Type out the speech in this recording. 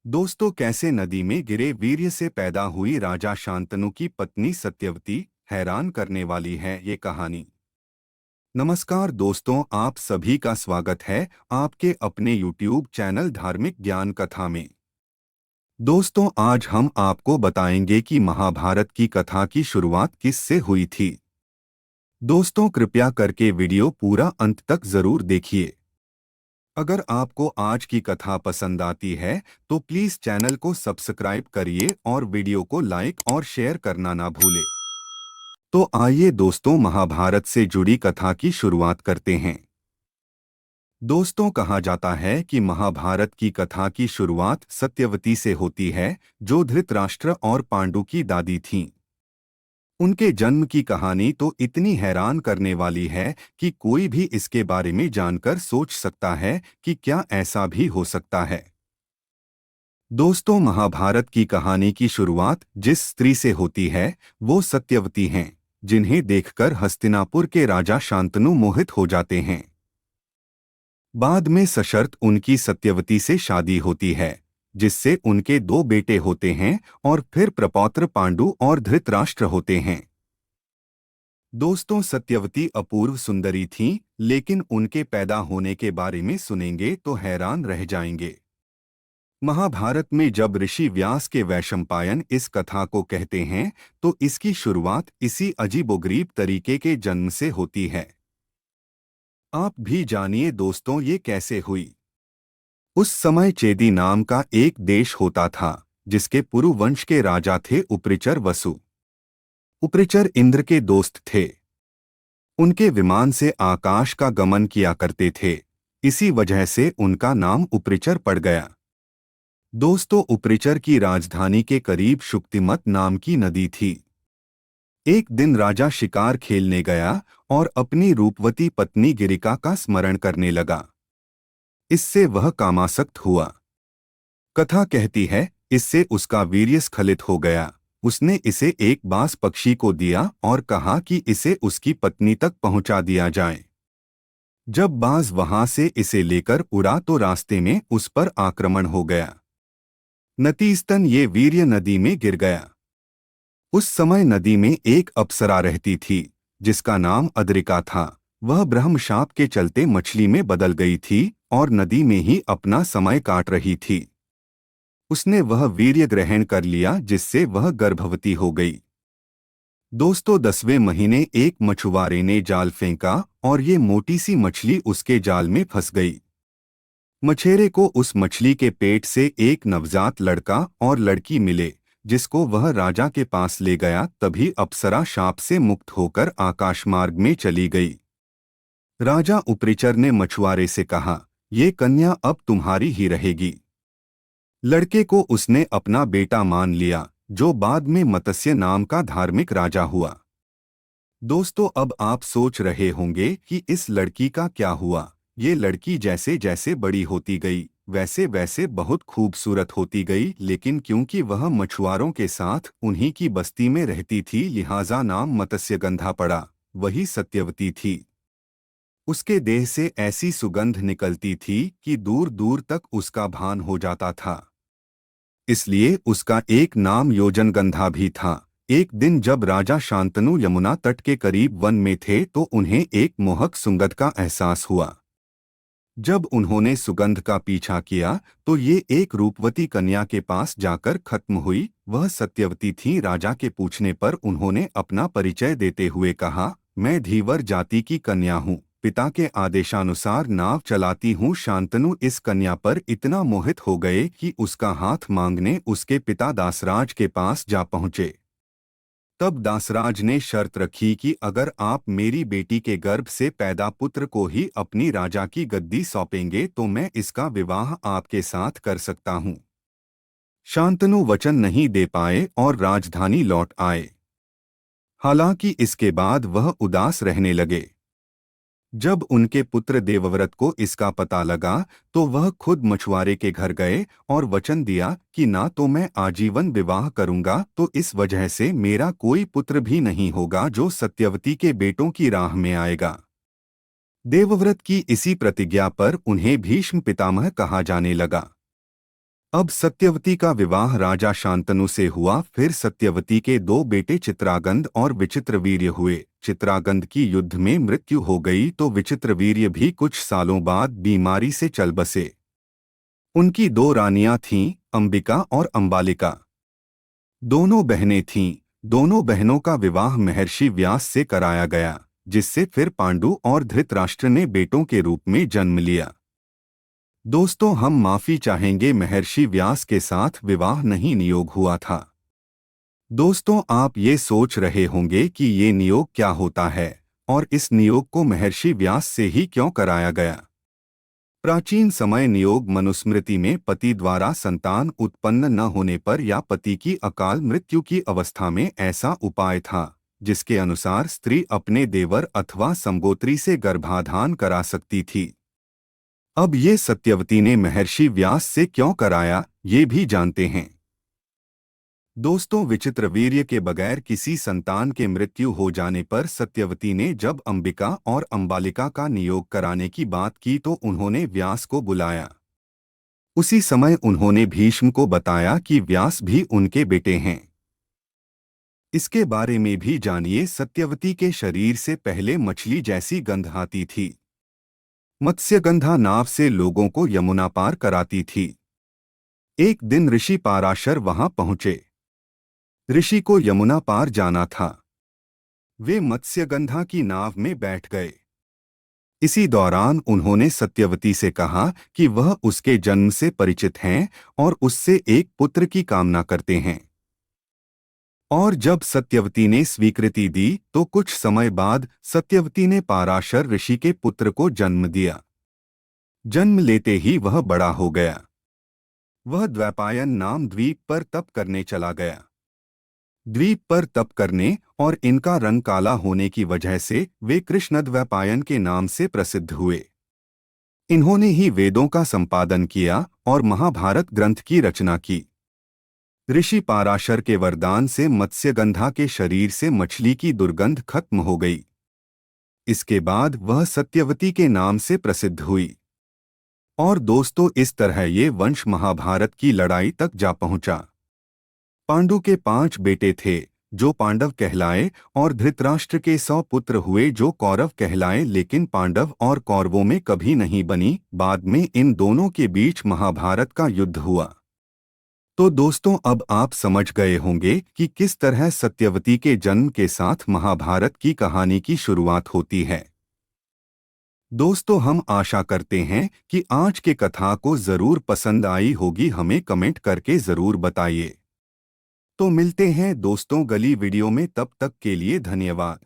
दोस्तों, कैसे नदी में गिरे वीर्य से पैदा हुई राजा शांतनु की पत्नी सत्यवती। हैरान करने वाली है ये कहानी। नमस्कार दोस्तों, आप सभी का स्वागत है आपके अपने YouTube चैनल धार्मिक ज्ञान कथा में। दोस्तों, आज हम आपको बताएंगे कि महाभारत की कथा की शुरुआत किससे हुई थी। दोस्तों, कृपया करके वीडियो पूरा अंत तक जरूर देखिए। अगर आपको आज की कथा पसंद आती है तो प्लीज चैनल को सब्सक्राइब करिए और वीडियो को लाइक और शेयर करना ना भूले। तो आइए दोस्तों, महाभारत से जुड़ी कथा की शुरुआत करते हैं। दोस्तों, कहा जाता है कि महाभारत की कथा की शुरुआत सत्यवती से होती है, जो धृतराष्ट्र और पांडु की दादी थीं। उनके जन्म की कहानी तो इतनी हैरान करने वाली है कि कोई भी इसके बारे में जानकर सोच सकता है कि क्या ऐसा भी हो सकता है। दोस्तों, महाभारत की कहानी की शुरुआत जिस स्त्री से होती है वो सत्यवती हैं, जिन्हें देखकर हस्तिनापुर के राजा शांतनु मोहित हो जाते हैं। बाद में सशर्त उनकी सत्यवती से शादी होती है, जिससे उनके दो बेटे होते हैं और फिर प्रपौत्र पांडु और धृतराष्ट्र होते हैं। दोस्तों, सत्यवती अपूर्व सुंदरी थीं, लेकिन उनके पैदा होने के बारे में सुनेंगे तो हैरान रह जाएंगे। महाभारत में जब ऋषि व्यास के वैशंपायन इस कथा को कहते हैं तो इसकी शुरुआत इसी अजीबोगरीब तरीके के जन्म से होती है। आप भी जानिए दोस्तों, ये कैसे हुई। उस समय चेदी नाम का एक देश होता था, जिसके पुरु वंश के राजा थे उपरिचर वसु। उपरिचर इंद्र के दोस्त थे। उनके विमान से आकाश का गमन किया करते थे, इसी वजह से उनका नाम उपरिचर पड़ गया। दोस्तों, उपरिचर की राजधानी के करीब शुक्तिमत नाम की नदी थी। एक दिन राजा शिकार खेलने गया और अपनी रूपवती पत्नी गिरिका का स्मरण करने लगा। इससे वह कामासक्त हुआ। कथा कहती है, इससे उसका वीर्य स्खलित हो गया। उसने इसे एक बाज पक्षी को दिया और कहा कि इसे उसकी पत्नी तक पहुंचा दिया जाए। जब बाज वहां से इसे लेकर उड़ा तो रास्ते में उस पर आक्रमण हो गया। नतीजतन ये वीर्य नदी में गिर गया। उस समय नदी में एक अप्सरा रहती थी, जिसका नाम अद्रिका था। वह ब्रह्मशाप के चलते मछली में बदल गई थी और नदी में ही अपना समय काट रही थी। उसने वह वीर्य ग्रहण कर लिया, जिससे वह गर्भवती हो गई। दोस्तों, 10वें महीने एक मछुआरे ने जाल फेंका और ये मोटी सी मछली उसके जाल में फंस गई। मछेरे को उस मछली के पेट से एक नवजात लड़का और लड़की मिले, जिसको वह राजा के पास ले गया। तभी अप्सरा शाप से मुक्त होकर आकाशमार्ग में चली गई। राजा उपरिचर ने मछुआरे से कहा, ये कन्या अब तुम्हारी ही रहेगी। लड़के को उसने अपना बेटा मान लिया, जो बाद में मत्स्य नाम का धार्मिक राजा हुआ। दोस्तों, अब आप सोच रहे होंगे कि इस लड़की का क्या हुआ। ये लड़की जैसे जैसे बड़ी होती गई, वैसे वैसे बहुत खूबसूरत होती गई, लेकिन क्योंकि वह मछुआरों के साथ उन्हीं की बस्ती में रहती थी, लिहाजा नाम मत्स्यगंधा पड़ा। वही सत्यवती थी। उसके देह से ऐसी सुगंध निकलती थी कि दूर दूर तक उसका भान हो जाता था। इसलिए उसका एक नाम योजनगंधा भी था। एक दिन जब राजा शांतनु यमुना तट के करीब वन में थे तो उन्हें एक मोहक सुगंध का एहसास हुआ। जब उन्होंने सुगंध का पीछा किया तो ये एक रूपवती कन्या के पास जाकर खत्म हुई। वह सत्यवती थी। राजा के पूछने पर उन्होंने अपना परिचय देते हुए कहा, मैं धीवर जाति की कन्या हूँ, पिता के आदेशानुसार नाव चलाती हूँ। शांतनु इस कन्या पर इतना मोहित हो गए कि उसका हाथ मांगने उसके पिता दासराज के पास जा पहुँचे। तब दासराज ने शर्त रखी कि अगर आप मेरी बेटी के गर्भ से पैदा पुत्र को ही अपनी राजा की गद्दी सौंपेंगे तो मैं इसका विवाह आपके साथ कर सकता हूँ। शांतनु वचन नहीं दे पाए और राजधानी लौट आए। हालांकि इसके बाद वह उदास रहने लगे। जब उनके पुत्र देवव्रत को इसका पता लगा तो वह खुद मछुआरे के घर गए और वचन दिया कि ना तो मैं आजीवन विवाह करूंगा, तो इस वजह से मेरा कोई पुत्र भी नहीं होगा जो सत्यवती के बेटों की राह में आएगा। देवव्रत की इसी प्रतिज्ञा पर उन्हें भीष्म पितामह कहा जाने लगा। अब सत्यवती का विवाह राजा शांतनु से हुआ। फिर सत्यवती के दो बेटे चित्रागंद और विचित्रवीर्य हुए। चित्रागंद की युद्ध में मृत्यु हो गई तो विचित्रवीर्य भी कुछ सालों बाद बीमारी से चल बसे। उनकी दो रानियां थीं, अंबिका और अंबालिका। दोनों बहनें थीं। दोनों बहनों का विवाह महर्षि व्यास से कराया गया, जिससे फिर पांडु और धृतराष्ट्र ने बेटों के रूप में जन्म लिया। दोस्तों, हम माफी चाहेंगे, महर्षि व्यास के साथ विवाह नहीं नियोग हुआ था। दोस्तों, आप ये सोच रहे होंगे कि ये नियोग क्या होता है और इस नियोग को महर्षि व्यास से ही क्यों कराया गया। प्राचीन समय नियोग मनुस्मृति में पति द्वारा संतान उत्पन्न न होने पर या पति की अकाल मृत्यु की अवस्था में ऐसा उपाय था जिसके अनुसार स्त्री अपने देवर अथवा संगोत्री से गर्भाधान करा सकती थी। अब ये सत्यवती ने महर्षि व्यास से क्यों कराया, ये भी जानते हैं। दोस्तों, विचित्रवीर्य के बगैर किसी संतान के मृत्यु हो जाने पर सत्यवती ने जब अंबिका और अंबालिका का नियोग कराने की बात की तो उन्होंने व्यास को बुलाया। उसी समय उन्होंने भीष्म को बताया कि व्यास भी उनके बेटे हैं। इसके बारे में भी जानिए। सत्यवती के शरीर से पहले मछली जैसी गंध आती थी। मत्स्यगंधा नाव से लोगों को यमुना पार कराती थी। एक दिन ऋषि पाराशर वहां पहुंचे। ऋषि को यमुना पार जाना था। वे मत्स्यगंधा की नाव में बैठ गए। इसी दौरान उन्होंने सत्यवती से कहा कि वह उसके जन्म से परिचित हैं और उससे एक पुत्र की कामना करते हैं। और जब सत्यवती ने स्वीकृति दी तो कुछ समय बाद सत्यवती ने पाराशर ऋषि के पुत्र को जन्म दिया। जन्म लेते ही वह बड़ा हो गया। वह द्वैपायन नाम द्वीप पर तप करने चला गया। द्वीप पर तप करने और इनका रंग काला होने की वजह से वे कृष्णद्वैपायन के नाम से प्रसिद्ध हुए। इन्होंने ही वेदों का संपादन किया और महाभारत ग्रंथ की रचना की। ऋषि पाराशर के वरदान से मत्स्यगंधा के शरीर से मछली की दुर्गंध खत्म हो गई। इसके बाद वह सत्यवती के नाम से प्रसिद्ध हुई। और दोस्तों, इस तरह ये वंश महाभारत की लड़ाई तक जा पहुंचा। पांडु के 5 बेटे थे जो पांडव कहलाए और धृतराष्ट्र के 100 पुत्र हुए जो कौरव कहलाए, लेकिन पांडव और कौरवों में कभी नहीं बनी। बाद में इन दोनों के बीच महाभारत का युद्ध हुआ। तो दोस्तों, अब आप समझ गए होंगे कि किस तरह सत्यवती के जन्म के साथ महाभारत की कहानी की शुरुआत होती है। दोस्तों, हम आशा करते हैं कि आज के कथा को जरूर पसंद आई होगी। हमें कमेंट करके जरूर बताइए। तो मिलते हैं दोस्तों अगली वीडियो में, तब तक के लिए धन्यवाद।